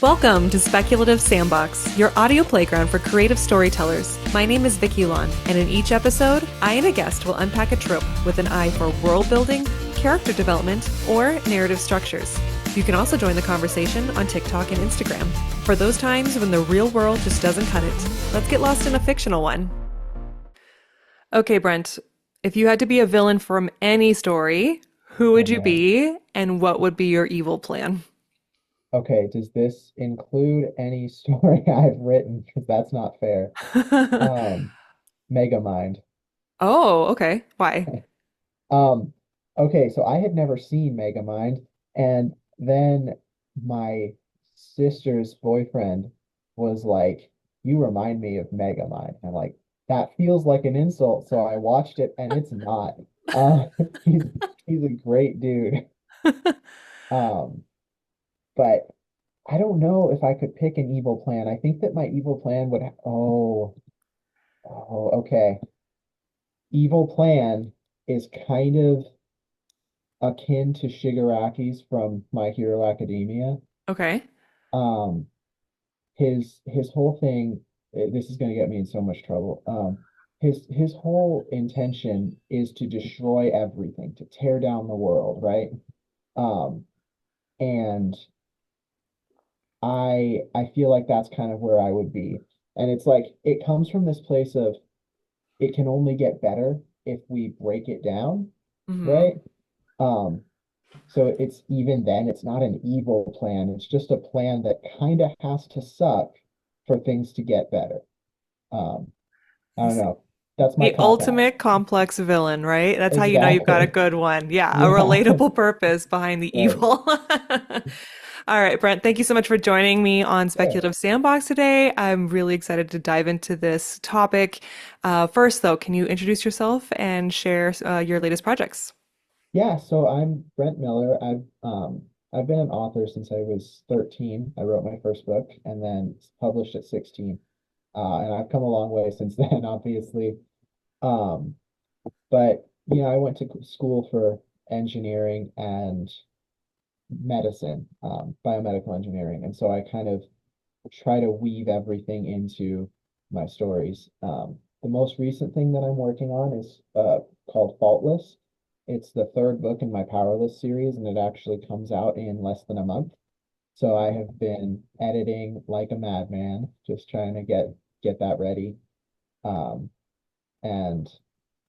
Welcome to Speculative Sandbox, your audio playground for creative storytellers. My name is Vicki Lan, and in each episode, I and a guest will unpack a trope with an eye for world building, character development, or narrative structures. You can also join the conversation on TikTok and Instagram. For those times when the real world just doesn't cut it, let's get lost in a fictional one. Okay, Brent, if you had to be a villain from any story, who Oh would you man. be, and what would be your evil plan? Okay, does this include any story I've written? Because that's not fair. Um, Megamind. Oh, okay. Why? Um, okay, so I had never seen Megamind, and then my sister's boyfriend was like, "You remind me of Megamind." I'm like, "That feels like an insult." So I watched it, and it's not. Uh, he's he's a great dude. Um, but I don't know if I could pick an evil plan. I think that my evil plan would okay. Evil plan is kind of akin to Shigaraki's from My Hero Academia. Okay. Um, his whole thing, this is going to get me in so much trouble. His whole intention is to destroy everything, to tear down the world, right? Um, and I feel like that's kind of where I would be. And it's like it comes from this place of it can only get better if we break it down, Hmm. right? Um, so it's even then, it's not an evil plan. It's just a plan that kind of has to suck for things to get better. Um, I don't know. That's my The cop out. ultimate complex villain, right? That's how you know you've got a Exactly. good one. Yeah, a Yeah, relatable purpose behind the right. evil. All right, Brent, thank you so much for joining me on Sure. Speculative Sandbox today. I'm really excited to dive into this topic. First, though, can you introduce yourself and share your latest projects? Yeah, so I'm Brent Miller. I've been an author since I was 13. I wrote my first book and then published at 16. And I've come a long way since then, obviously. Um, but I went to school for engineering and medicine, biomedical engineering, and so I kind of try to weave everything into my stories. The most recent thing that I'm working on is called Faultless. It's the third book in my Powerless series, and it actually comes out in less than a month. So I have been editing like a madman, just trying to get that ready. Um, and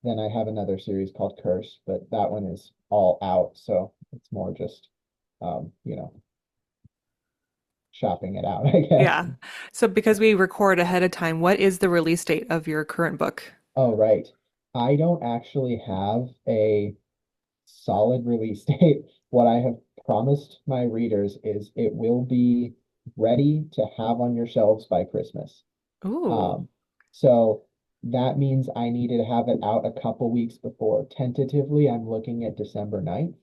then I have another series called Curse, but that one is all out, so it's more just shopping it out, I guess. Yeah. So, because we record ahead of time, what is the release date of your current book? Oh, right. I don't actually have a solid release date. What I have promised my readers is it will be ready to have on your shelves by Christmas. Ooh, Um, so that means I need to have it out a couple weeks before. Tentatively, I'm looking at December 9th,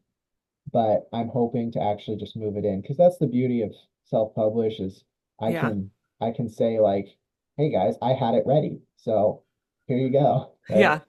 but I'm hoping to actually just move it in because that's the beauty of self-publish is I yeah. can I can say like, hey guys, I had it ready. So here you go. Right. Yeah.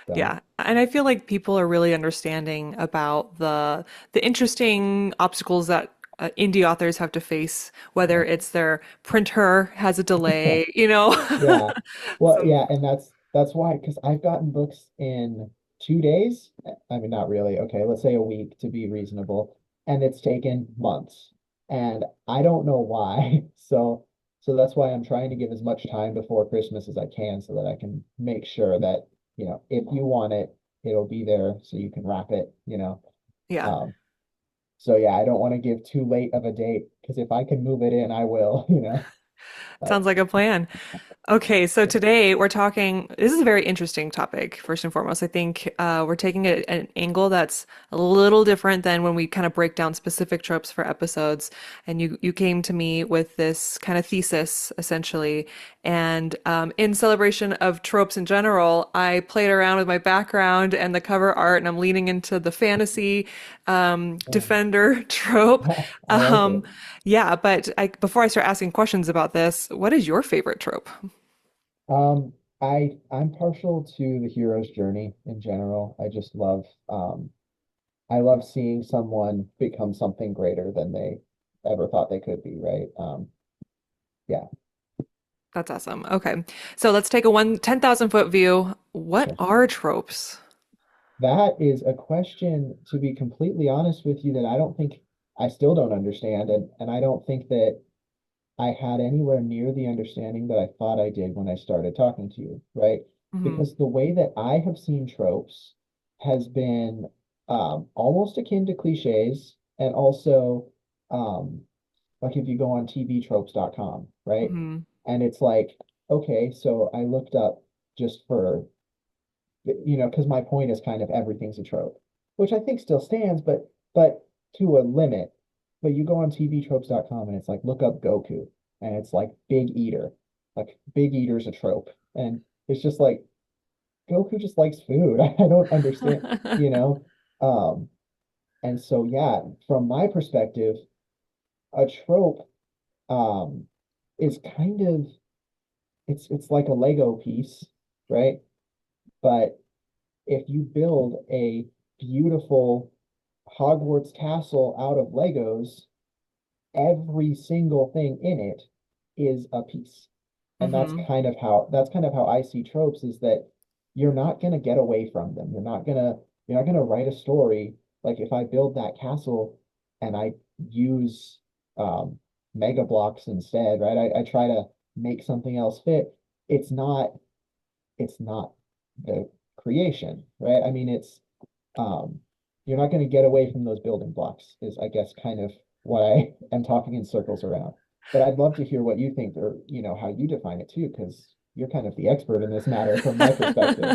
So Yeah, and I feel like people are really understanding about the interesting obstacles that indie authors have to face, whether yeah. it's their printer has a delay, you know. Yeah. Well, So, yeah, and that's why, because I've gotten books in 2 days. I mean, not really. Okay, let's say a week to be reasonable, and it's taken months, and I don't know why. So that's why I'm trying to give as much time before Christmas as I can, so that I can make sure that, if you want it, it'll be there, so you can wrap it. yeah, Um, so yeah, I don't want to give too late of a date, because if I can move it in, I will. But sounds like a plan. Okay, so today we're talking. This is a very interesting topic, first and foremost. I think we're taking an angle that's a little different than when we kind of break down specific tropes for episodes. And you came to me with this kind of thesis, essentially. And in celebration of tropes in general, I played around with my background and the cover art, and I'm leaning into the fantasy defender trope. I like Um, it. yeah, but before I start asking questions about this, what is your favorite trope? I'm partial to the hero's journey in general. I love seeing someone become something greater than they ever thought they could be, right? Yeah. That's awesome. Okay. So let's take a 10,000 foot view. What Okay. are tropes? That is a question, to be completely honest with you, that I don't think I still don't understand, and I don't think that I had anywhere near the understanding that I thought I did when I started talking to you, right? Hmm. Because the way that I have seen tropes has been almost akin to cliches, and also um, like if you go on tvtropes.com, right? Hmm. And it's like, okay, so I looked up just for, because my point is kind of everything's a trope, which I think still stands, but to a limit. But you go on tvtropes.com and it's like look up Goku and it's like Big Eater. Like Big Eater's a trope. And it's just like Goku just likes food. I don't understand, you know? Um, and so yeah, from my perspective, a trope um is kind of it's like a Lego piece, right? But if you build a beautiful Hogwarts castle out of Legos, every single thing in it is a piece. And Hmm. that's kind of how I see tropes is that you're not going to get away from them. You're not going to write a story like if I build that castle and I use um mega blocks instead, right? I try to make something else fit. It's not it's not the creation, right? I mean, um, you're not going to get away from those building blocks, is I guess kind of what I am talking in circles around. But I'd love to hear what you think or, how you define it too, because you're kind of the expert in this matter from my perspective.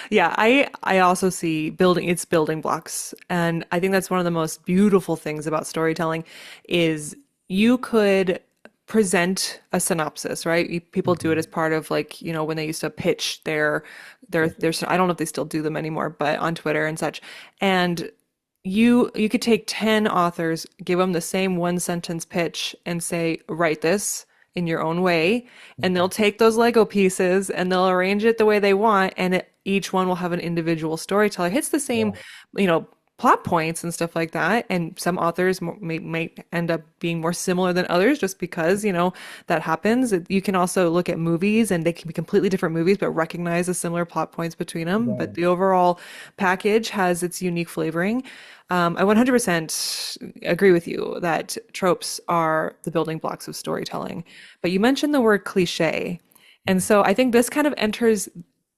Yeah, I also see building blocks. And I think that's one of the most beautiful things about storytelling is you could present a synopsis, right? People do it Hmm. as part of like, when they used to pitch Sure. I don't know if they still do them anymore, but on Twitter and such. And you could take 10 authors, give them the same one sentence pitch and say, write this in your own way, and they'll Mhm. take those Lego pieces and they'll arrange it the way they want, and each one will have an individual storyteller. Hits the same, Yeah, you know, plot points and stuff like that. And some authors may end up being more similar than others just because, that happens. You can also look at movies and they can be completely different movies, but recognize the similar plot points between them. But right. the overall package has its unique flavoring. I 100% agree with you that tropes are the building blocks of storytelling. But you mentioned the word cliche. And Mhm. so I think this kind of enters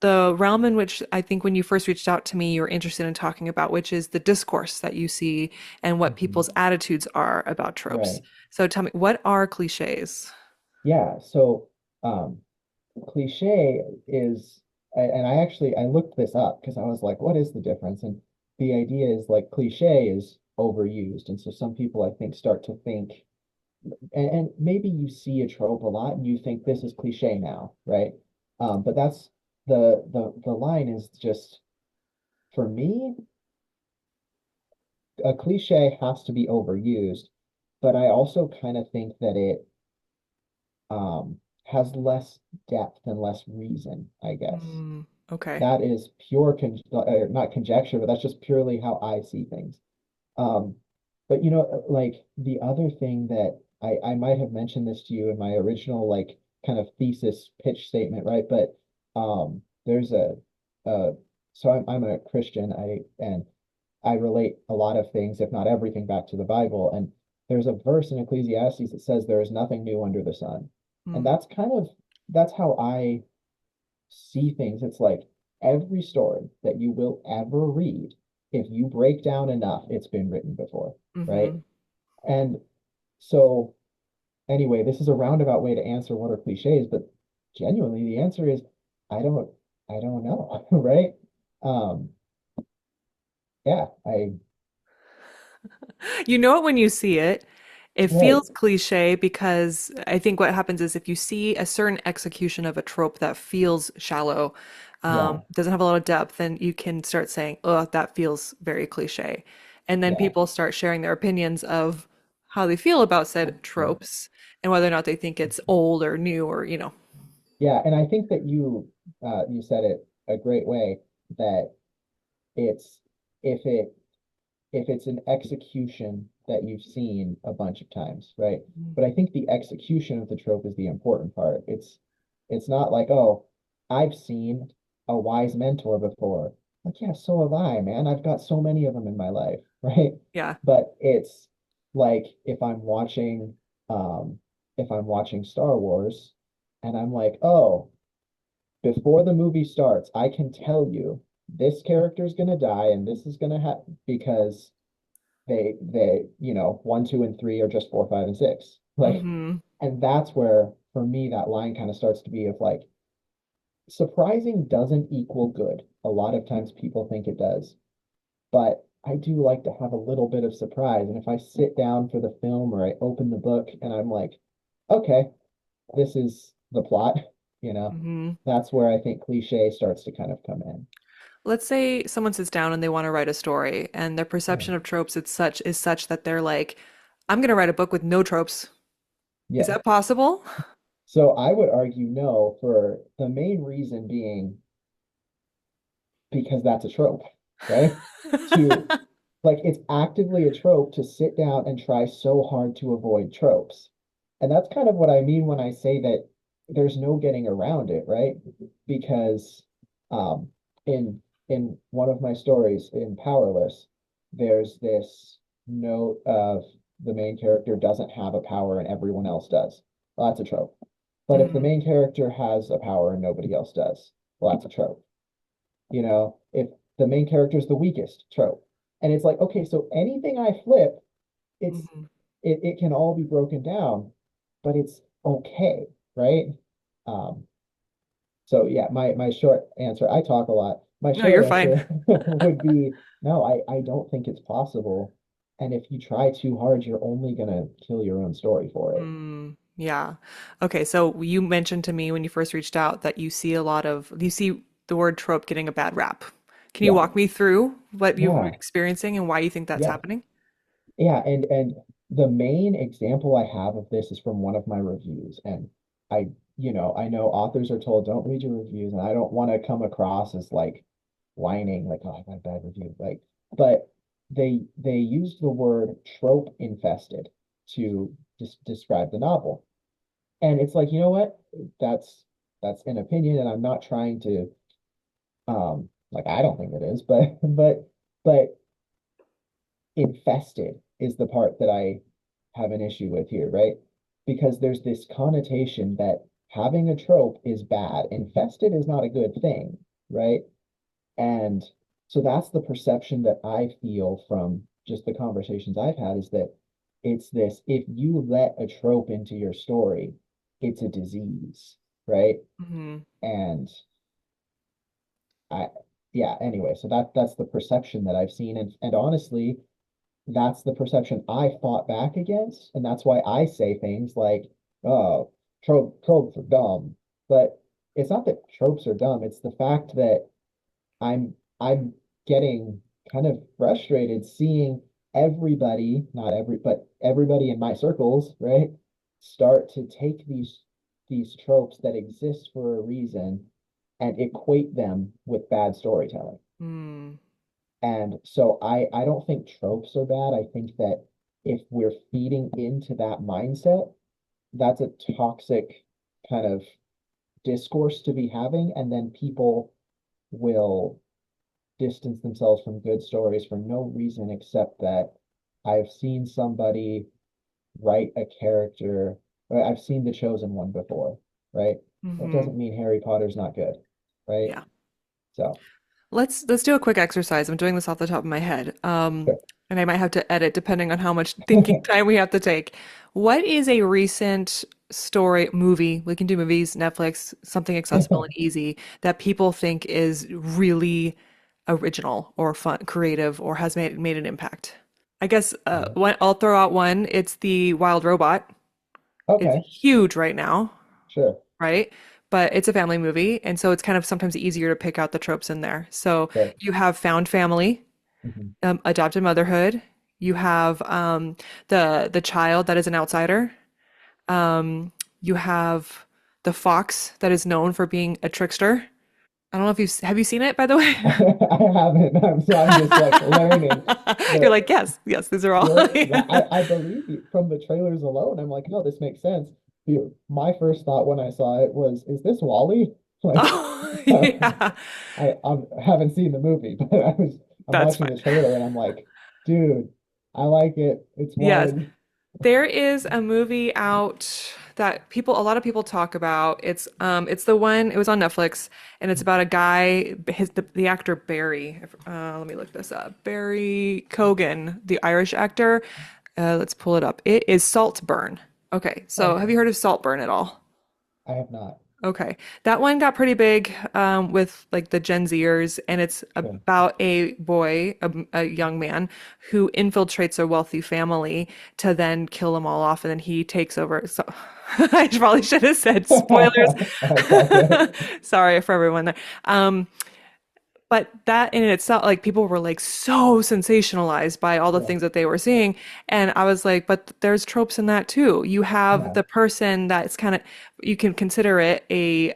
the realm in which I think when you first reached out to me, you were interested in talking about, which is the discourse that you see and what Mhm. people's attitudes are about tropes. Right. So tell me, what are cliches? Yeah. So, um, cliche is, and I looked this up because I was like, what is the difference? And the idea is like cliche is overused, and so some people I think start to think, and maybe you see a trope a lot and you think this is cliche now, right? But that's the line is just for me, a cliche has to be overused, but I also kind of think that it has less depth and less reason, I guess. Mm, okay. That is pure not conjecture, but that's just purely how I see things. Um, but like the other thing that I might have mentioned this to you in my original like kind of thesis pitch statement, right? But there's uh so I'm a Christian, and I relate a lot of things, if not everything, back to the Bible. And there's a verse in Ecclesiastes that says there is nothing new under the sun. And Mm, that's how I see things. It's like every story that you will ever read, if you break down enough, it's been written before, right? hmm. And so, anyway, this is a roundabout way to answer what are cliches, but genuinely, the answer is I don't, I don't know, right? Um, yeah, You know it when you see it. It right, feels cliche because I think what happens is if you see a certain execution of a trope that feels shallow, yeah, doesn't have a lot of depth, then you can start saying, "Oh, that feels very cliche." And then yeah, people start sharing their opinions of how they feel about said right. tropes and whether or not they think it's old or new or. Yeah, and I think that you said it a great way that it's if it if it's an execution that you've seen a bunch of times, right? But I think the execution of the trope is the important part. It's not like, oh, I've seen a wise mentor before. Like, yeah, so have I, man. I've got so many of them in my life, right? Yeah. But it's like um if I'm watching Star Wars and I'm like, oh, before the movie starts, I can tell you this character's gonna die and this is gonna happen because one, two, and three are just four, five, and six. Like, Hmm. and that's where for me that line kind of starts to be of like surprising doesn't equal good. A lot of times people think it does, but I do like to have a little bit of surprise. And if I sit down for the film or I open the book and I'm like, okay, this is the plot, you know, Hmm. that's where I think cliche starts to kind of come in. Let's say someone sits down and they want to write a story, and their Yeah. perception of tropes is such that they're like, I'm going to write a book with no tropes. Is Yeah. that possible? So I would argue no, for the main reason being because that's a trope, right? To like it's actively a trope to sit down and try so hard to avoid tropes. And that's kind of what I mean when I say that there's no getting around it, right? Because um in one of my stories in Powerless, there's this note of the main character doesn't have a power and everyone else does. Well, that's a trope. But if the Hmm. main character has a power and nobody else does, well, that's a trope. If the main character is the weakest trope. And it's like, okay, so anything I flip, it's Hmm. it can all be broken down, but it's okay, right? Um, so yeah, my short answer, I talk a lot. My No, short you're fine. answer would be no, I don't think it's possible. And if you try too hard, you're only gonna kill your own story for it. Mm, yeah. Okay, so you mentioned to me when you first reached out that you see the word trope getting a bad rap. Can you Yeah, walk me through what you've been yeah, experiencing and why you think that's yeah. happening? Yeah, and the main example I have of this is from one of my reviews. And I, I know authors are told don't read your reviews, and I don't want to come across as like whining, like, oh, I got a bad review. Like, but they used the word trope infested to just describe the novel. And it's like, you know what? That's an opinion, and I'm not trying to like I don't think it is, but but infested is the part that I have an issue with here, right? Because there's this connotation that having a trope is bad. Infested is not a good thing, right? And so that's the perception that I feel from just the conversations I've had is that it's this, if you let a trope into your story, it's a disease, right? Hmm. And I, yeah, anyway, so that's the perception that I've seen. And honestly, that's the perception I fought back against, and that's why I say things like, "Oh, tropes are dumb." But it's not that tropes are dumb; it's the fact that I'm getting kind of frustrated seeing everybody, not every, but everybody in my circles, right, start to take these tropes that exist for a reason and equate them with bad storytelling. Mm. And so I don't think tropes are bad. I think that if we're feeding into that mindset, that's a toxic kind of discourse to be having, and then people will distance themselves from good stories for no reason except that I've seen somebody write a character, or I've seen The Chosen One before, right? That Hmm. doesn't mean Harry Potter's not good, right? Yeah. So, Let's do a quick exercise. I'm doing this off the top of my head. sure. And I might have to edit depending on how much thinking time we have to take. What is a recent story, movie? We can do movies, Netflix, something accessible and easy that people think is really original or fun, creative, or has made an impact. I guess I'll throw out one. It's the Wild Robot. It's Okay, huge right now, sure, right? But it's a family movie, and so it's kind of sometimes easier to pick out the tropes in there. So sure. you have found family, Mhm. adopted motherhood. You have the child that is an outsider. Um, you have the fox that is known for being a trickster. I don't know if have you seen it, by the way? I haven't. So I'm just like learning You're the like, yes, yes, these are all. You're, I believe you from the trailers alone. I'm like, no, this makes sense. My first thought when I saw it was, is this Wally? Like, Oh, I yeah, haven't seen the movie, but I'm that's watching fine. the trailer and I'm like, dude, I like it. It's Yes. Wally. There is a movie out that a lot of people talk about. It's the one, it was on Netflix, and it's about a guy, the actor Barry. Let me look this up. Barry Cogan, the Irish actor. Let's pull it up. It is Saltburn. Okay, so have Okay, you heard of Saltburn at all? I have not. Okay. That one got pretty big with like the Gen Zers, and it's Sure. about a boy, a young man, who infiltrates a wealthy family to then kill them all off, and then he takes over. So I probably should have said spoilers. That's all good. Sorry for everyone there. But that in itself, like people were like so sensationalized by all the Yeah, things that they were seeing. And I was like, but there's tropes in that too. You have yeah. the person that's kind of, you can consider it a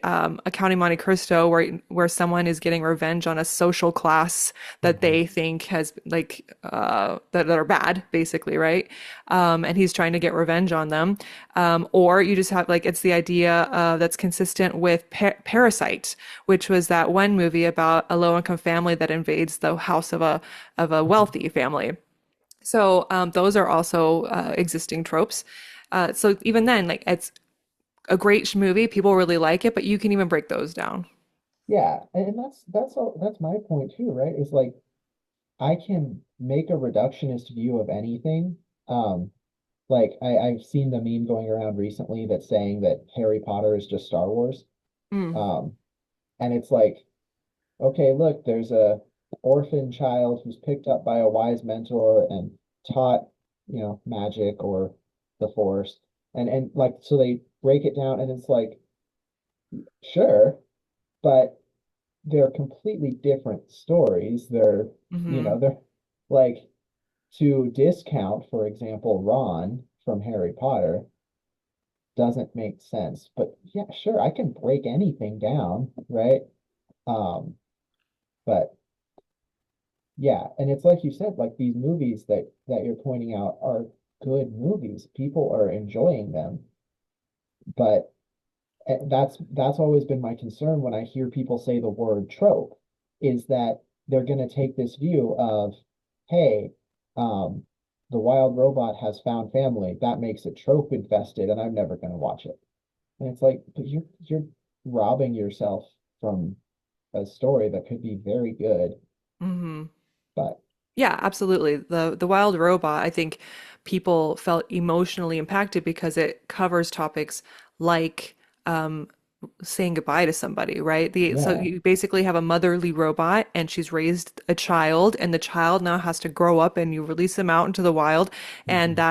County Monte Cristo where someone is getting revenge on a social class that Mhm. they think has like that are bad, basically, right? And he's trying to get revenge on them. Or you just have like it's the idea that's consistent with Parasite, which was that one movie about a low-income family that invades the house of a Mhm. wealthy family. So those are also existing tropes. So even then, like it's a great movie, people really like it, but you can even break those down. Yeah, and that's all that's my point too, right? Is like I can make a reductionist view of anything. Like I've seen the meme going around recently that's saying that Harry Potter is just Star Wars. Mm, Um, and it's like, okay, look, there's a orphan child who's picked up by a wise mentor and taught, magic or the Force. And like so they break it down and it's like, sure, but they're completely different stories. hmm They're like to discount, for example, Ron from Harry Potter doesn't make sense. But yeah, sure, I can break anything down, right? Um, but yeah, and it's like you said, like these movies that you're pointing out are good movies. People are enjoying them, but that's always been my concern when I hear people say the word trope, is that they're going to take this view of, hey, um, the wild robot has found family. That makes it trope infested, and I'm never going to watch it. And it's like, but you're robbing yourself from a story that could be very good. hmm But Yeah, absolutely. The Wild Robot, I think people felt emotionally impacted because it covers topics like saying goodbye to somebody, right? So yeah, you basically have a motherly robot and she's raised a child and the child now has to grow up and you release them out into the wild and mhm,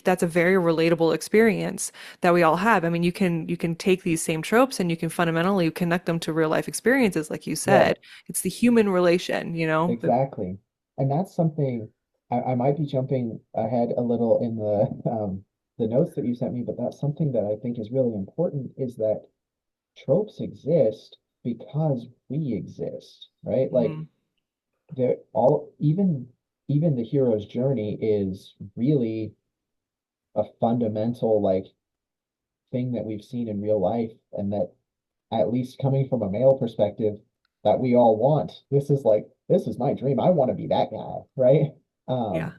that's a very relatable experience that we all have. I mean, you can take these same tropes and you can fundamentally connect them to real life experiences like you right, said. It's the human relation, you know? exactly. And that's something I might be jumping ahead a little in the notes that you sent me, but that's something that I think is really important is that tropes exist because we exist, right? Like Mhm. they're all even the hero's journey is really a fundamental like thing that we've seen in real life and that at least coming from a male perspective that we all want. This is my dream. I want to be that guy, right? Yeah. Um,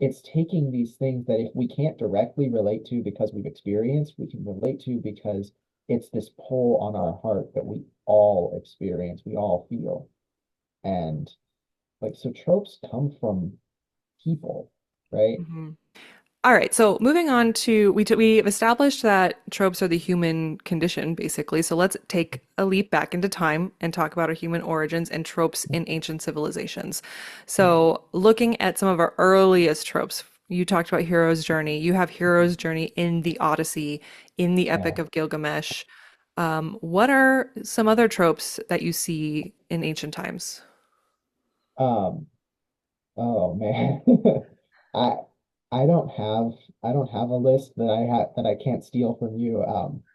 it's taking these things that if we can't directly relate to because we've experienced, we can relate to because it's this pull on our heart that we all experience, we all feel. And like, so tropes come from people, right? Mhm. All right, so moving on to we've established that tropes are the human condition, basically. So let's take a leap back into time and talk about our human origins and tropes in ancient civilizations. Mhm. So looking at some of our earliest tropes, you talked about hero's journey. You have hero's journey in the Odyssey, in the Yeah. Epic of Gilgamesh. What are some other tropes that you see in ancient times? Um, oh man. I I don't have a list that I can't steal from you.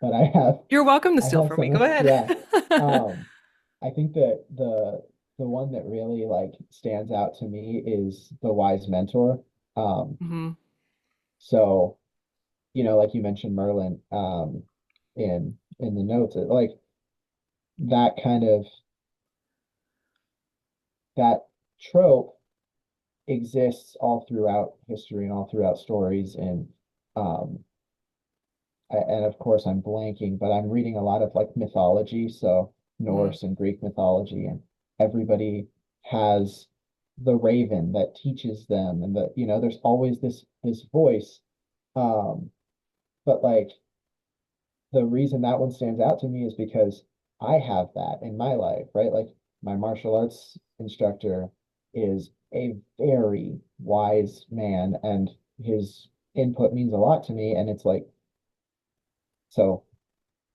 But You're welcome to I steal have from me. Go some ahead. yeah. Um I think that the one that really like stands out to me is the wise mentor. Um, Hmm. so like you mentioned Merlin, in the notes, like that kind of that trope exists all throughout history and all throughout stories, um, and of course I'm blanking, but I'm reading a lot of like mythology, so Hmm. Norse and Greek mythology, and everybody has the raven that teaches them, and there's always this voice. Um, but like the reason that one stands out to me is because I have that in my life, right? Like my martial arts instructor is a very wise man, and his input means a lot to me, and it's like so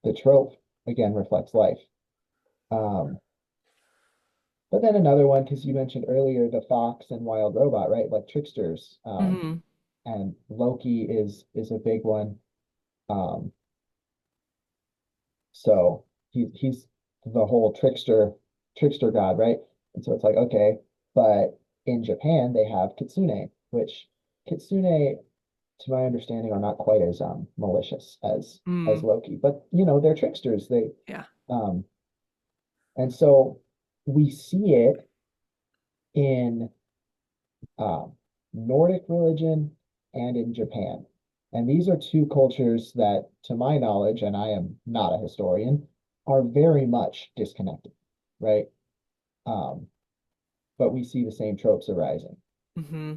the trope again reflects life. Um, but then another one, because you mentioned earlier the fox and wild robot, right? Like tricksters. Hmm. And Loki is a big one. Um, so he's the whole trickster god, right? And so it's like, okay, but in Japan they have kitsune, which kitsune, to my understanding, are not quite as malicious as Mm. Loki, but they're tricksters. They Yeah. um and so we see it in um, Nordic religion and in Japan. And these are two cultures that, to my knowledge, and I am not a historian, are very much disconnected, right? Um, but we see the same tropes arising. Hmm.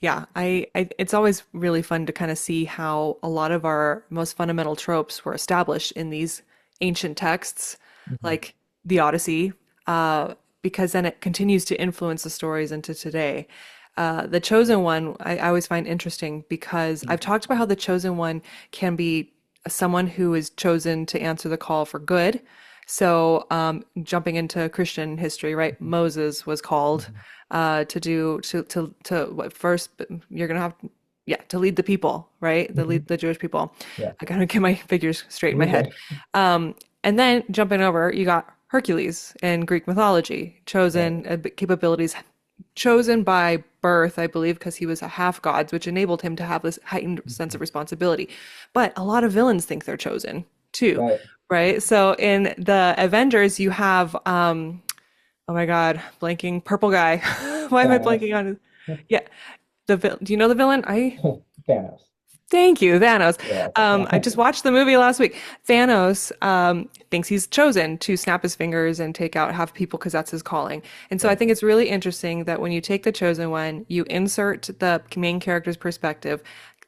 Yeah, it's always really fun to kind of see how a lot of our most fundamental tropes were established in these ancient texts, Mhm. like the Odyssey, because then it continues to influence the stories into today. The Chosen One, I always find interesting because I've talked about how the Chosen One can be someone who is chosen to answer the call for good. So, jumping into Christian history, right? Moses was called Mhm. to do to what first you're gonna have yeah to lead the people, right? The lead Mhm. the Jewish people. Yeah, I gotta get my figures straight in my you're head. good. And then jumping over, you got Hercules in Greek mythology, Right. chosen capabilities chosen by birth, I believe, because he was a half god, which enabled him to have this heightened sense Mhm. of responsibility. But a lot of villains think they're chosen too, Right. right? So in the Avengers, you have oh my God, blanking purple guy. Why am I Thanos. blanking on his? Yeah, do you know the villain? I Thanos. Thank you, Thanos. You're welcome. I Yeah. just watched the movie last week. Thanos thinks he's chosen to snap his fingers and take out half people because that's his calling. And so I Right. think it's really interesting that when you take the chosen one, you insert the main character's perspective,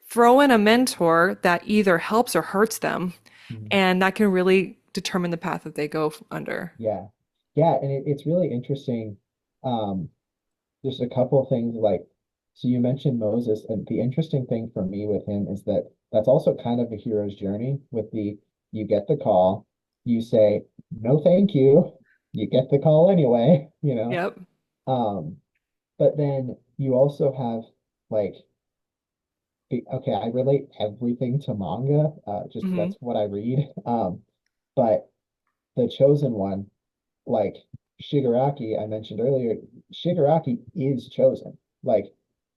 throw in a mentor that either helps or hurts them, Mhm. and that can really determine the path that they go under. Yeah. Yeah, and it's really interesting. Um, There's a couple of things like, so you mentioned Moses, and the interesting thing for me with him is that that's also kind of a hero's journey with you get the call, you say, no, thank you. You get the call anyway, you know. Yep. Um, but then you also have like, okay, I relate everything to manga, just Hmm. that's what I read. But the chosen one, like Shigaraki, I mentioned earlier, Shigaraki is chosen. Like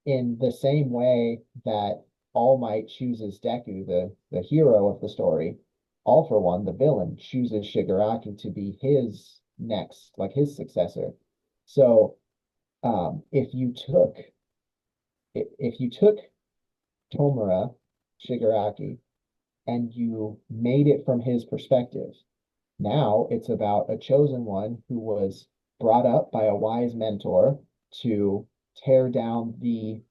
in the same way that All Might chooses Deku, the hero of the story, All for One, the villain, chooses Shigaraki to be his next, like his successor. So if you took Tomura Shigaraki and you made it from his perspective, now it's about a chosen one who was brought up by a wise mentor to tear down the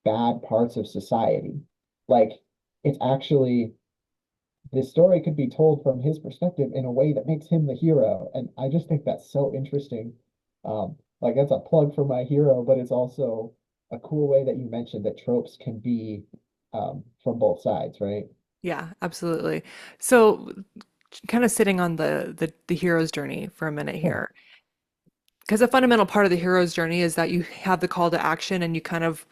bad parts of society. Like, it's actually, this story could be told from his perspective in a way that makes him the hero. And I just think that's so interesting. Like, that's a plug for my hero, but it's also a cool way that you mentioned that tropes can be from both sides, right? Yeah, absolutely. So, kind of sitting on the hero's journey for a minute Yeah. here. Because a fundamental part of the hero's journey is that you have the call to action and you kind of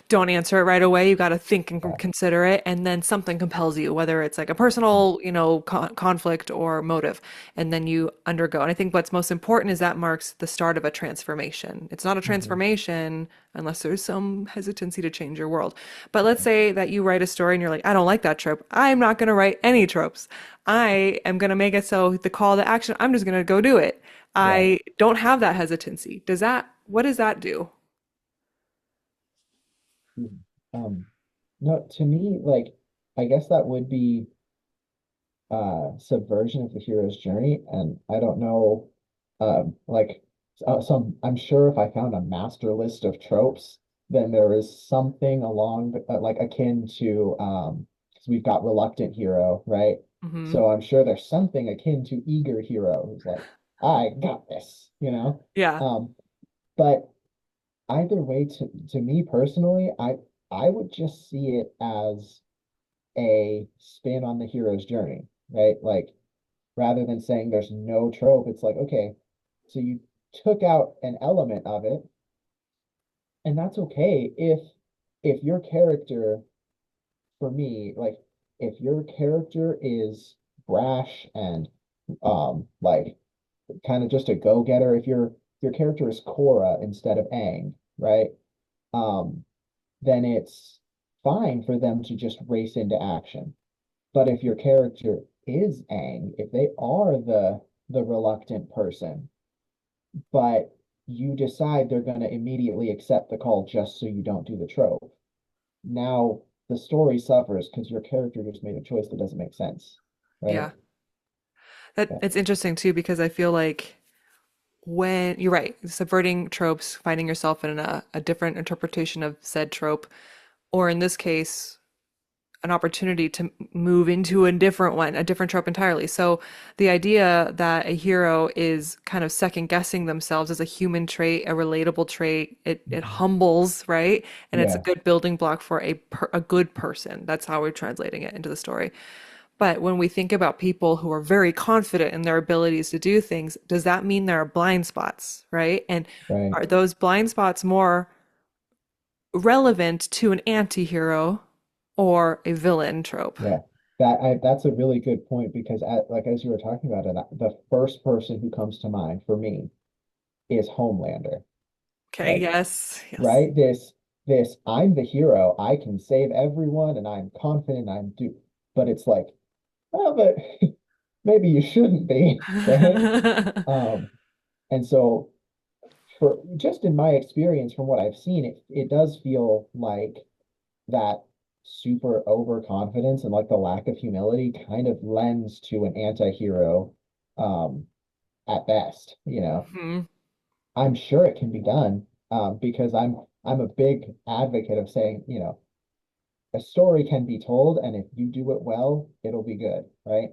don't answer it right away. You got to think and Yeah. consider it, and then something compels you, whether it's like a personal, conflict or motive, and then you undergo. And I think what's most important is that marks the start of a transformation. It's not a Mhm. transformation unless there's some hesitancy to change your world. But let's say that you write a story and you're like, I don't like that trope. I'm not going to write any tropes. I am going to make it so the call to action, I'm just going to go do it. Right. I don't have that hesitancy. What does that do? Mhm. No, to me, like, I guess that would be subversion of the hero's journey. And I don't know, like, some, I'm sure if I found a master list of tropes, then there is something along like akin to, 'cause we've got reluctant hero, right? Hmm. So I'm sure there's something akin to eager hero who's like, I got this, you know? Yeah. Um, but either way, to me personally, I would just see it as a spin on the hero's journey, right? Like, rather than saying there's no trope, it's like, okay, so you took out an element of it, and that's okay if your character, for me, like if your character is brash and like kind of just a go-getter, if your character is Korra instead of Aang, right? Um, then it's fine for them to just race into action. But if your character is Aang, if they are the reluctant person, but you decide they're going to immediately accept the call just so you don't do the trope, now the story suffers because your character just made a choice that doesn't make sense, right? Yeah. That Yeah, it's interesting too because I feel like when you're right, subverting tropes, finding yourself in a different interpretation of said trope, or in this case, an opportunity to move into a different one, a different trope entirely. So the idea that a hero is kind of second guessing themselves is a human trait, a relatable trait. It mhm. humbles, right? And it's a Yeah, good building block for a good person. That's how we're translating it into the story. But when we think about people who are very confident in their abilities to do things, does that mean there are blind spots, right? And right. are those blind spots more relevant to an anti-hero or a villain trope? Yeah. That's a really good point because like as you were talking about it, the first person who comes to mind for me is Homelander. Okay, Like, yes, yes. right? This I'm the hero. I can save everyone and I'm confident I'm do. But it's like, well, but maybe you shouldn't be, right? Um, and so for just in my experience from what I've seen, it does feel like that super overconfidence and like the lack of humility kind of lends to an anti-hero um at best, you know. Mhm. I'm sure it can be done because I'm a big advocate of saying, you know, a story can be told, and if you do it well, it'll be good, right?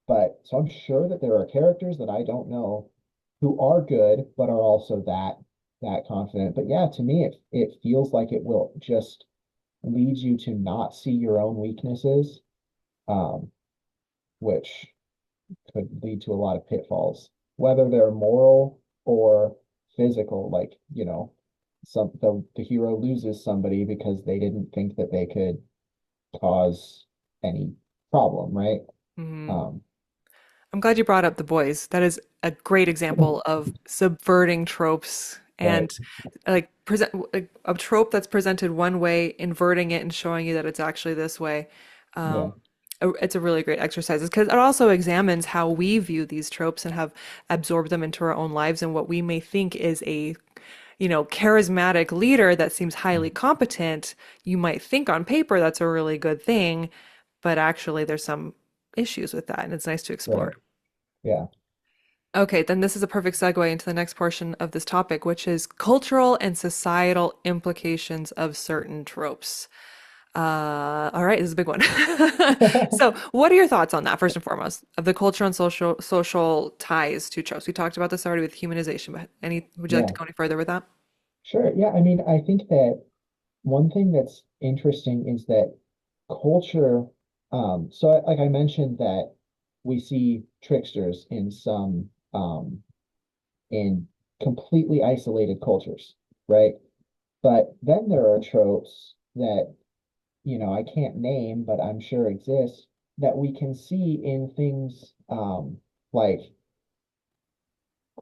But so I'm sure that there are characters that I don't know who are good, but are also that confident. But yeah, to me, it feels like it will just lead you to not see your own weaknesses, um, which could lead to a lot of pitfalls, whether they're moral or physical. Like, you know, the hero loses somebody because they didn't think that they could cause any problem, right? Mhm. Um, I'm glad you brought up The Boys. That is a great example of subverting tropes right. and like present like, a trope that's presented one way, inverting it and showing you that it's actually this way. Yeah. It's a really great exercise because it also examines how we view these tropes and have absorbed them into our own lives and what we may think is a charismatic leader that seems highly competent. You might think on paper that's a really good thing, but actually there's some issues with that, and it's nice to explore. Right. Yeah. Okay, then this is a perfect segue into the next portion of this topic, which is cultural and societal implications of certain tropes. All right, this is a big one. So, what are your thoughts on that, first and foremost, of the cultural and social ties to tropes? We talked about this already with humanization, but would you like to Yeah. go any further with that? Sure. Yeah. I mean, I think that one thing that's interesting is that culture, so like I mentioned that we see tricksters in completely isolated cultures, right? But then there are tropes that, I can't name, but I'm sure exist that we can see in things like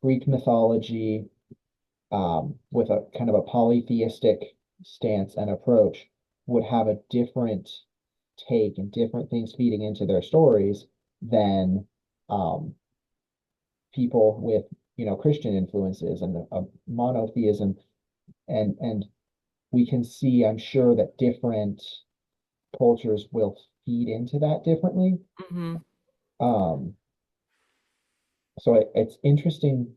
Greek mythology, with a kind of a polytheistic stance and approach, would have a different take and different things feeding into their stories than um, people with, Christian influences and a monotheism. And we can see, I'm sure, that different cultures will feed into that differently. Hmm. Um, so it's interesting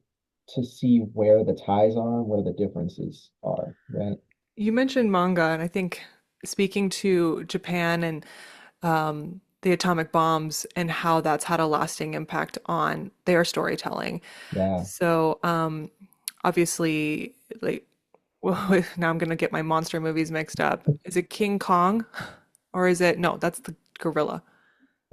to see where the ties are and where the differences are, right? You mentioned manga, and I think speaking to Japan and the atomic bombs and how that's had a lasting impact on their storytelling. Yeah. So, obviously, like, well, now I'm gonna get my monster movies mixed up. Is it King Kong, or is it no? That's the gorilla.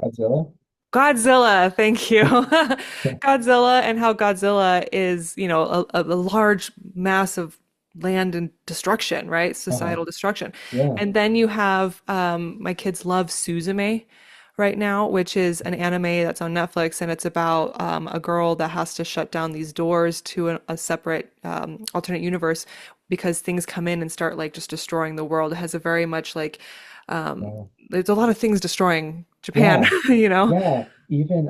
Godzilla? Godzilla, thank you. Godzilla and how Godzilla is, a large mass of land and destruction, right? Uh-huh. Societal destruction. Yeah. And then you have my kids love Suzume right now, which is an anime that's on Netflix, and it's about a girl that has to shut down these doors to a separate alternate universe because things come in and start like just destroying the world. It has a very much like Yeah. there's a lot of things destroying Japan, Yeah. you know? Yeah. Even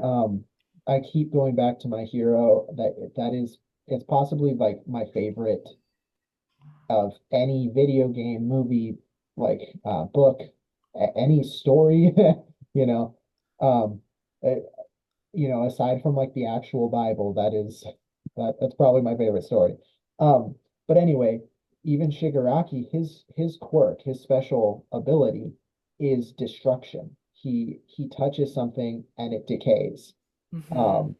I keep going back to my hero. That is, it's possibly like my favorite of any video game, movie, like book, any story, you know. Um uh, aside from like the actual Bible, that's probably my favorite story. Um, but anyway, even Shigaraki, his quirk, his special ability is destruction. He touches something and it decays. Hmm. Um,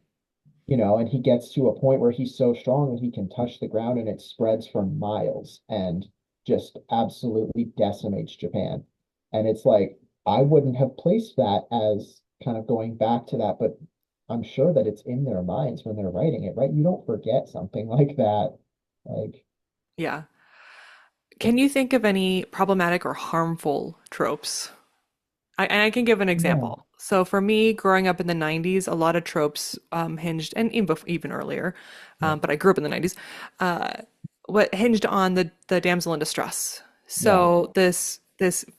and he gets to a point where he's so strong that he can touch the ground and it spreads for miles and just absolutely decimates Japan. And it's like, I wouldn't have placed that as kind of going back to that, but I'm sure that it's in their minds when they're writing it, right? You don't forget something like that. Like, Yeah. Can you think of any problematic or harmful tropes? And I can give an yeah, example. So for me, growing up in the 90s, a lot of tropes hinged, and even earlier, yeah, but I grew up in the 90s, uh, what hinged on the damsel in distress. yeah, So this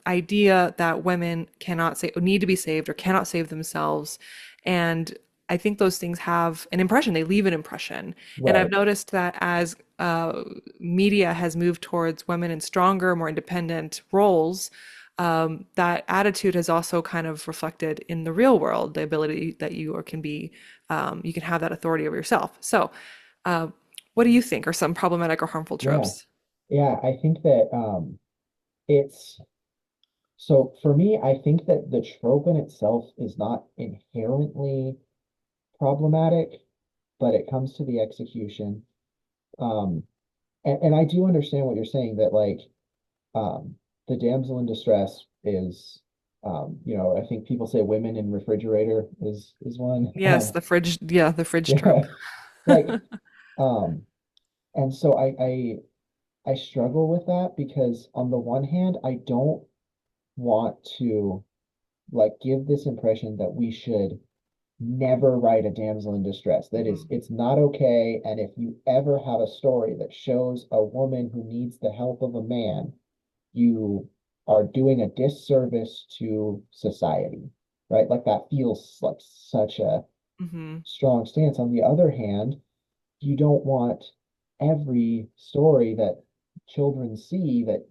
idea that women cannot say need to be saved or cannot save themselves, and I think those things have an impression. They leave an impression, and I've right. noticed that as media has moved towards women in stronger, more independent roles, that attitude has also kind of reflected in the real world, the ability that you or can be, you can have that authority over yourself. So, uh, what do you think are some problematic or harmful Yeah, tropes? yeah. I think that it's so for me, I think that the trope in itself is not inherently problematic, but it comes to the execution. Um, and I do understand what you're saying that like um, the damsel in distress is, I think people say women in refrigerator is one. Yes, the fridge, yeah, the fridge trope. Yeah, like, um, and so I struggle with that because on the one hand, I don't want to like give this impression that we should never write a damsel in distress. That is, Mhm. it's not okay. And if you ever have a story that shows a woman who needs the help of a man, you are doing a disservice to society, right? Like that feels like such a Mhm. strong stance. On the other hand, you don't want every story that children see that,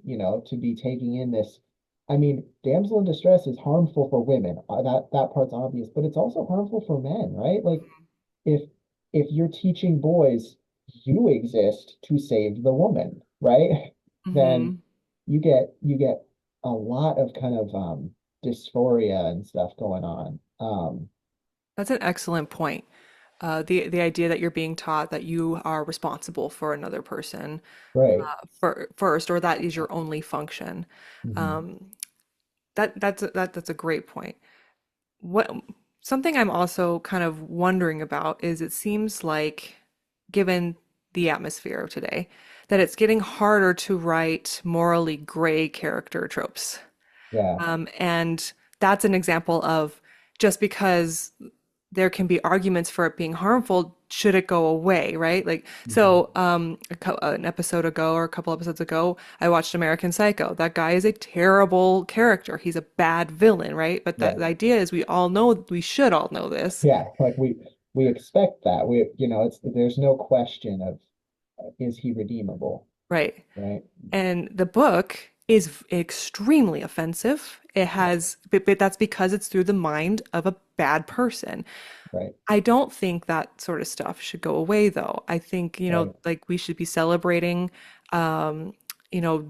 to be taking in this. I mean, damsel in distress is harmful for women. That part's obvious, but it's also harmful for men, right? Like if if you're teaching boys you exist to save the woman, right? Then Mhm. you get a lot of kind of dysphoria and stuff going on. That's an excellent point. The idea that you're being taught that you are responsible for another person Right. first, or that is your only function. Hmm. Um, that's a great point. What something I'm also kind of wondering about is it seems like, given the atmosphere of today, that it's getting harder to write morally gray character tropes. Yeah. And that's an example of just because there can be arguments for it being harmful, should it go away, right? Like, Hmm. so an episode ago or a couple episodes ago, I watched American Psycho. That guy is a terrible character. He's a bad villain, right? But Right. the idea is we all know, we should all know this, Yeah. Like we expect that. It's there's no question of is he redeemable, right? right? And the book is extremely offensive. It has, but that's because it's through the mind of a bad person. Right. I don't think that sort of stuff should go away, though. I think, Right. like we should be celebrating, um,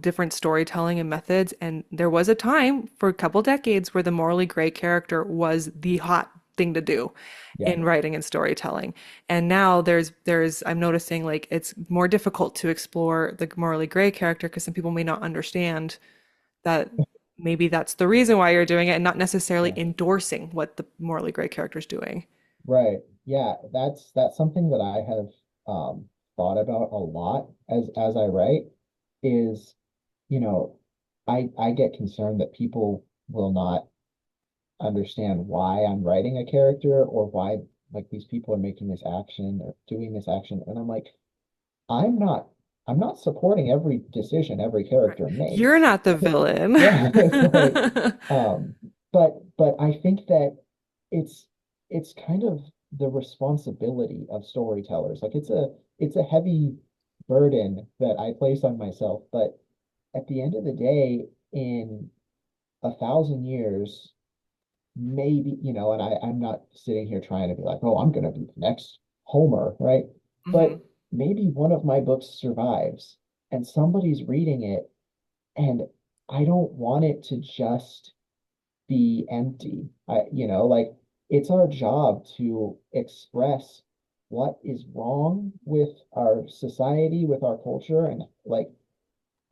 different storytelling and methods. And there was a time for a couple decades where the morally gray character was the hot thing to do Yeah. in writing and storytelling. And now I'm noticing like it's more difficult to explore the morally gray character because some people may not understand that maybe that's the reason why you're doing it and not necessarily Yeah. endorsing what the morally gray character is doing. Right. Yeah. That's something that I have thought about a lot as I write is, you know, I get concerned that people will not understand why I'm writing a character or why like these people are making this action or doing this action. And I'm like, I'm not I'm not supporting every decision every Right. character You're makes. not the villain. Yeah, it's like um but I think that it's it's kind of the responsibility of storytellers. Like it's a heavy burden that I place on myself, but at the end of the day, in 1,000 years, maybe, and I'm not sitting here trying to be like, oh, I'm going to be the next Homer, right? Hmm. But maybe one of my books survives and somebody's reading it, and I don't want it to just be empty. Like it's our job to express what is wrong with our society, with our culture, and like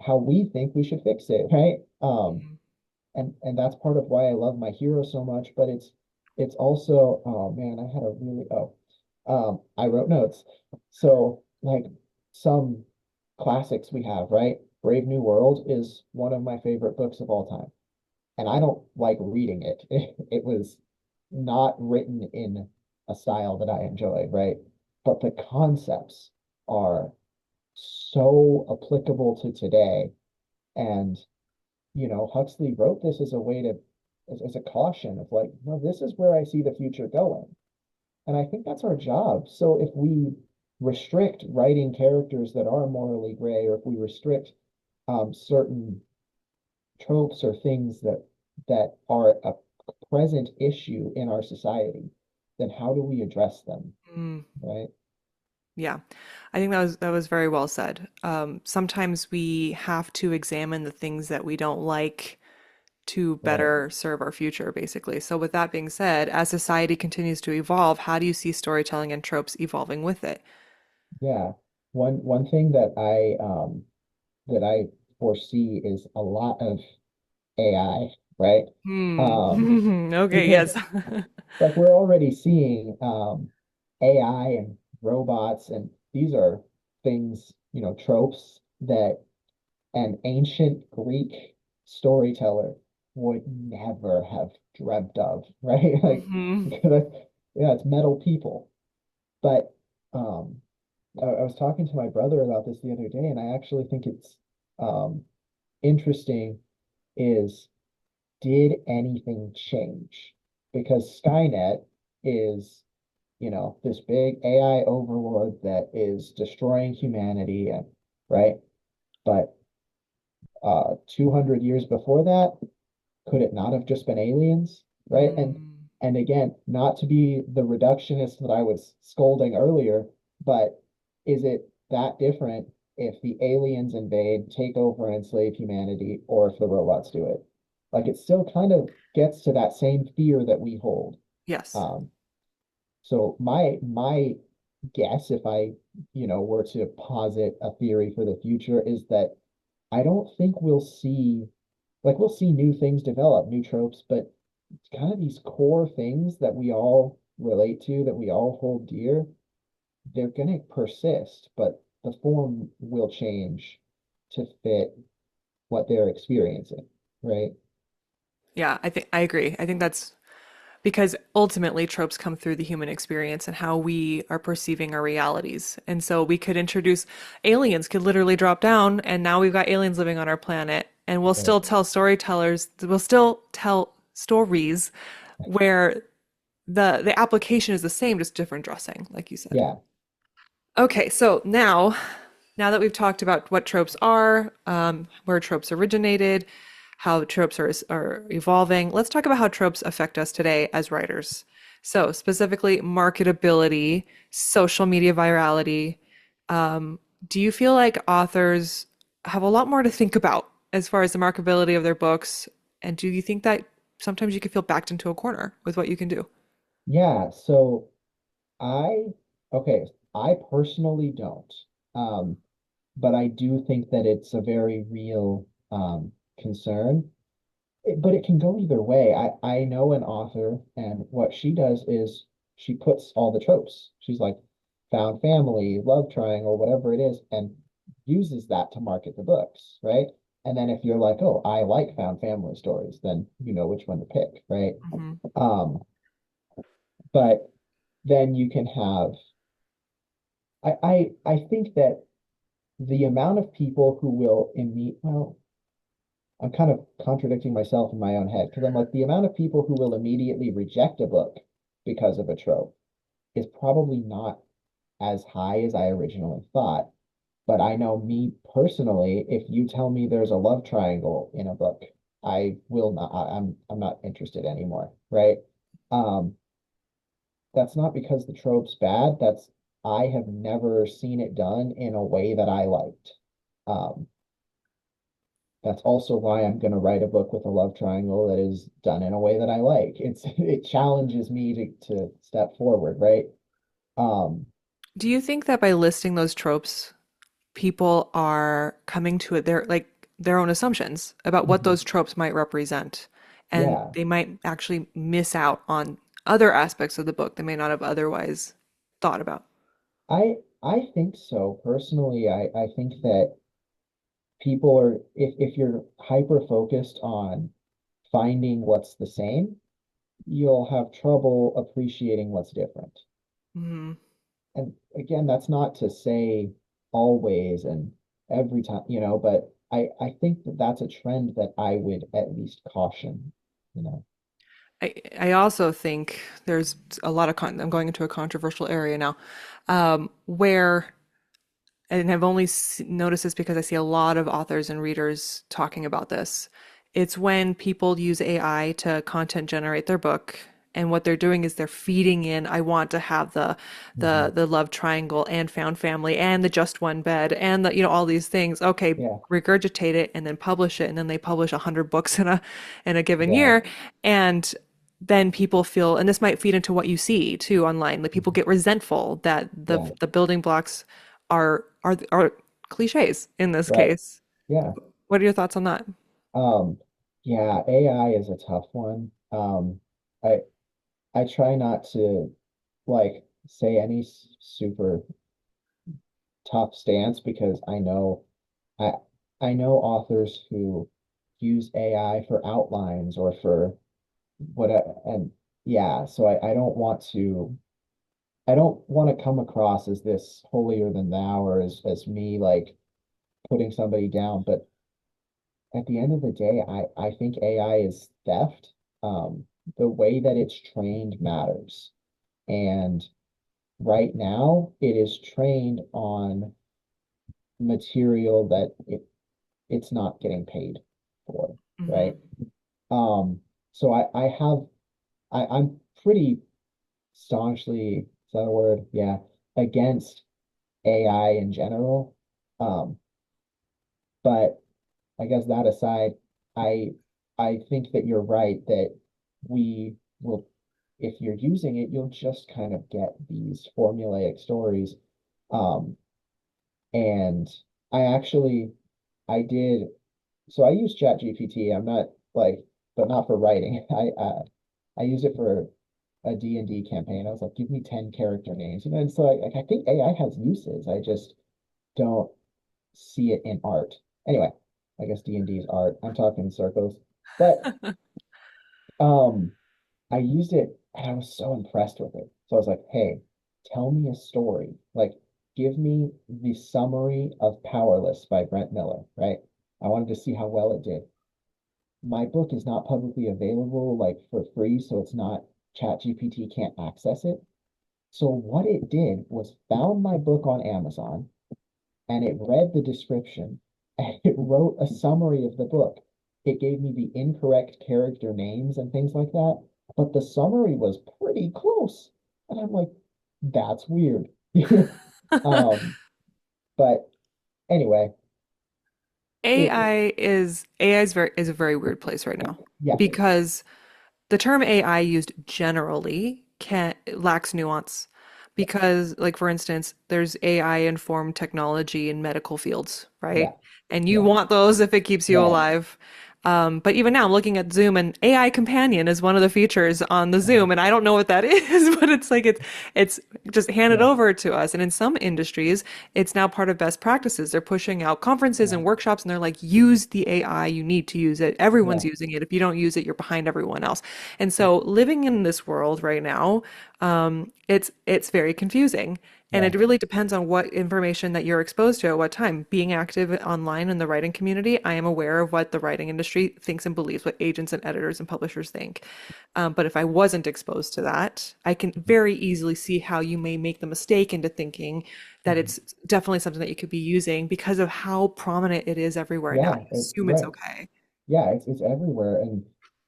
how we think we should fix it, right? Hmm. And that's part of why I love my hero so much. But it's also, oh man, I had a really I wrote notes. So like some classics we have, right? Brave New World is one of my favorite books of all time, and I don't like reading it. It was not written in a style that I enjoy, right? But the concepts are so applicable to today, and Huxley wrote this as a way to, as a caution of like, no, this is where I see the future going. And I think that's our job. So if we restrict writing characters that are morally gray, or if we restrict certain tropes or things that are a present issue in our society, then how do we address them, Mm, right? yeah, I think that was very well said. Sometimes we have to examine the things that we don't like to Right. better serve our future, basically. So, with that being said, as society continues to evolve, how do you see storytelling and tropes evolving with it? Yeah. One thing that I foresee is a lot of AI, right? Um, Hmm. Okay, because yes. like we're already seeing AI and robots, and these are things, tropes that an ancient Greek storyteller would never have dreamt of, right? Like, Hmm. because yeah, it's metal people. But I was talking to my brother about this the other day, and I actually think it's um, interesting is did anything change? Because Skynet is, this big AI overlord that is destroying humanity, and right? But 200 years before that, could it not have just been aliens, right? Mm. And again, not to be the reductionist that I was scolding earlier, but is it that different if the aliens invade, take over, and enslave humanity, or if the robots do it? Like it still kind of gets to that same fear that we hold. Yes. Um, so my guess, if I, were to posit a theory for the future, is that I don't think we'll see new things develop, new tropes, but kind of these core things that we all relate to, that we all hold dear, they're going to persist, but the form will change to fit what they're experiencing, right? Yeah, I agree. I think that's because ultimately tropes come through the human experience and how we are perceiving our realities. And so we could introduce aliens could literally drop down and now we've got aliens living on our planet and Right. we'll still tell stories where the application is the same, just different dressing, like you said. Yeah. Okay, so now that we've talked about what tropes are, where tropes originated, how tropes are evolving, let's talk about how tropes affect us today as writers. So, specifically, marketability, social media virality. Do you feel like authors have a lot more to think about as far as the marketability of their books? And do you think that sometimes you can feel backed into a corner with what you can do? Yeah. So I, okay, I personally don't. Um, but I do think that it's a very real concern. But it can go either way. I know an author, and what she does is she puts all the tropes. She's like, found family, love triangle, whatever it is, and uses that to market the books, right? And then if you're like, oh, I like found family stories, then you know which one to pick, right? Hmm. Um, but then you can have, I think that the amount of people who will well, I'm kind of contradicting myself in my own head because I'm like, the amount of people who will immediately reject a book because of a trope is probably not as high as I originally thought. But I know me personally, if you tell me there's a love triangle in a book, I will not, I'm not interested anymore, right? Um, that's not because the trope's bad. I have never seen it done in a way that I liked. Um, that's also why I'm going to write a book with a love triangle that is done in a way that I like. It challenges me to step forward, right? Um, Do you think that by listing those tropes, people are coming to it their own assumptions about what mhm. those tropes might represent, and Yeah, they might actually miss out on other aspects of the book they may not have otherwise thought about? I think so. Personally, I think that people are if you're hyper focused on finding what's the same, you'll have trouble appreciating what's different. Hmm. And again, that's not to say always and every time, but I think that that's a trend that I would at least caution, you know. I also think there's a lot of I'm going into a controversial area now, where and I've only noticed this because I see a lot of authors and readers talking about this. It's when people use AI to content generate their book, and what they're doing is they're feeding in, I want to have Mhm. the love triangle and found family and the just one bed and the all these things. Okay, Yeah, regurgitate it and then publish it, and then they publish 100 books in a given yeah, year, and then people feel, and this might feed into what you see too online, like people mhm, get resentful that yeah, the building blocks are cliches in this right. case. Yeah. What are your thoughts on that? Um, yeah, AI is a tough one. I I try not to like say any super tough stance because I I know authors who use AI for outlines or for whatever, and yeah, so I don't want to come across as this holier than thou or as me like putting somebody down, but at the end of the day, I think AI is theft. The way that it's trained matters. And right now, it is trained on material that it's not getting paid for, right? Hmm. Um, so I'm pretty staunchly, is that a word? Yeah, against AI in general. Um, but I guess that aside, I I think that you're right that we will, if you're using it, you'll just kind of get these formulaic stories. Um, and I actually I did so I use ChatGPT. I'm not like, but not for writing. I use it for a D&D campaign. I was like, give me 10 character names. And so I think AI has uses. I just don't see it in art. Anyway, I guess D&D is art. I'm talking in circles. But um I used it and I was so impressed with it. So I was like, hey, tell me a story. Like, give me the summary of Powerless by Brent Miller, right? I wanted to see how well it did. My book is not publicly available, like for free, so it's not ChatGPT can't access it. So what it did was found my book on Amazon and it read the description and it wrote a summary of the book. It gave me the incorrect character names and things like that, but the summary was pretty close. And I'm like, that's weird. Um, but anyway, it AI is a very weird place right now yeah, because the term AI used generally can lacks nuance because, like for instance, there's AI informed technology in medical fields, yeah, right? And you yeah, want those if it keeps you right. alive. But even now, I'm looking at Zoom, and AI companion is one of the features on the Uh-huh. Zoom, and I don't know what that is, but it's just handed Yeah, over to us. And in some industries, it's now part of best practices. They're pushing out conferences yeah, and workshops, and they're like, use the AI. You need to use it. Everyone's yeah, using it. If you don't use it, you're behind everyone else. And so, living in this world right now, it's very confusing. And yeah, it really depends on what information that you're exposed to at what time. Being active online in the writing community, I am aware of what the writing industry thinks and believes, what agents and editors and publishers think. But if I wasn't exposed to that, I can very easily see how you may make the mistake into thinking that mhm. it's definitely something that you could be using because of how prominent it is everywhere now. Yeah, You assume it's right. okay. Yeah, it's everywhere.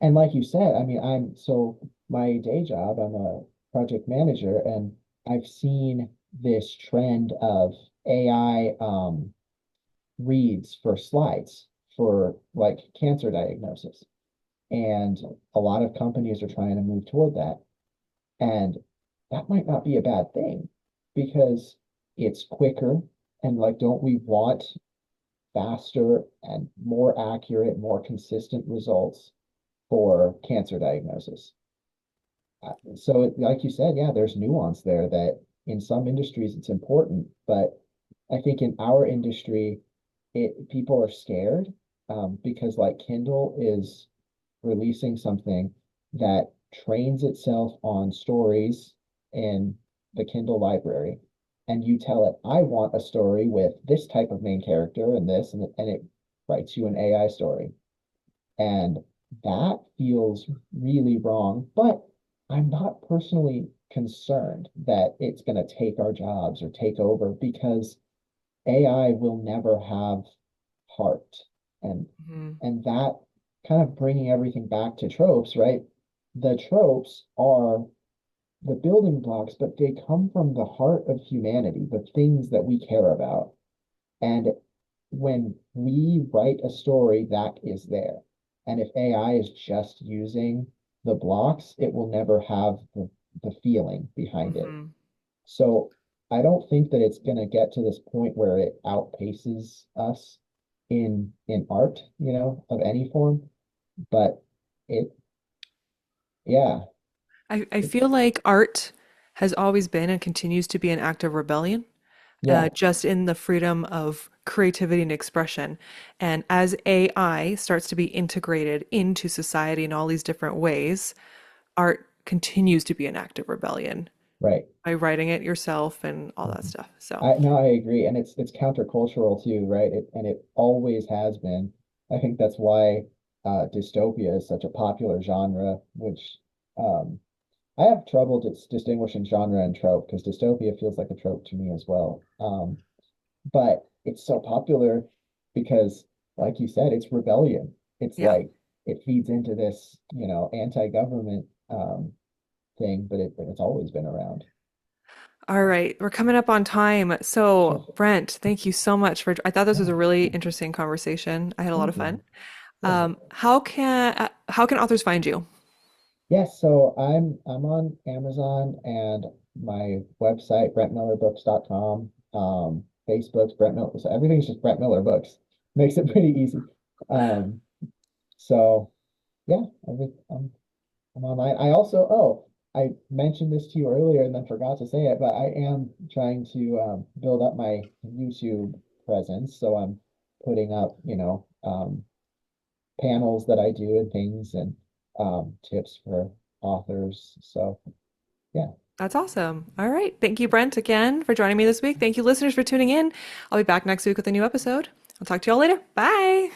And like you said, I mean, I'm so my day job, I'm a project manager, and I've seen this trend of AI reads for slides for like cancer diagnosis. And a lot of companies are trying to move toward that. And that might not be a bad thing because it's quicker. And like, don't we want faster and more accurate, more consistent results for cancer diagnosis? So, like you said, yeah, there's nuance there that in some industries it's important, but I think in our industry, people are scared because like Kindle is releasing something that trains itself on stories in the Kindle library, and you tell it, I want a story with this type of main character and this, and it writes you an AI story. And that feels really wrong, but I'm not personally concerned that it's going to take our jobs or take over because AI will never have heart. And Mhm. and that kind of bringing everything back to tropes, right? The tropes are the building blocks, but they come from the heart of humanity, the things that we care about. And when we write a story, that is there. And if AI is just using the blocks, it will never have the feeling behind it. Mhm. So I don't think that it's going to get to this point where it outpaces us in art, of any form. But it, yeah, I it, feel like art has always been and continues to be an act of rebellion, yeah, just in the freedom of creativity and expression. And as AI starts to be integrated into society in all these different ways, art continues to be an act of rebellion right. by writing it yourself and all that Mhm. stuff. So, I no, I agree, and it's countercultural too, right? And it always has been. I think that's why dystopia is such a popular genre, which um, I have trouble distinguishing genre and trope because dystopia feels like a trope to me as well. But it's so popular because, like you said, it's rebellion. It's yeah. like it feeds into this, anti-government thing, but it's always been around. All right, we're coming up on time. Sure. So, Brent, thank you so much for. I thought this was Yeah, a really interesting conversation. I had a lot of thank fun. you. Yeah. How can authors find you? Yes, so I'm on Amazon and my website, brentmillerbooks.com. Facebook's Brent Miller. So everything's just Brent Miller Books. Makes it pretty easy. So yeah, I'm online. I also, I mentioned this to you earlier and then forgot to say it, but I am trying to build up my YouTube presence. So I'm putting up, panels that I do and things and tips for authors. So yeah, That's awesome. All right. Thank you, Brent, again for joining me this week. Thank you, listeners, for tuning in. I'll be back next week with a new episode. I'll talk to y'all later. Bye.